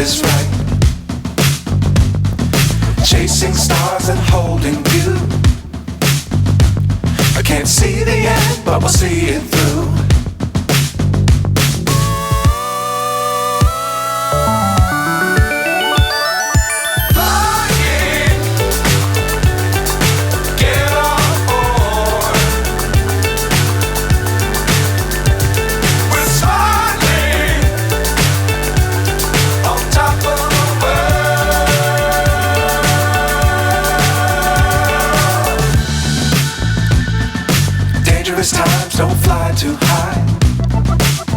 is right. Chasing stars and holding you. I can't see the end, but we'll see it through. Times don't fly too high.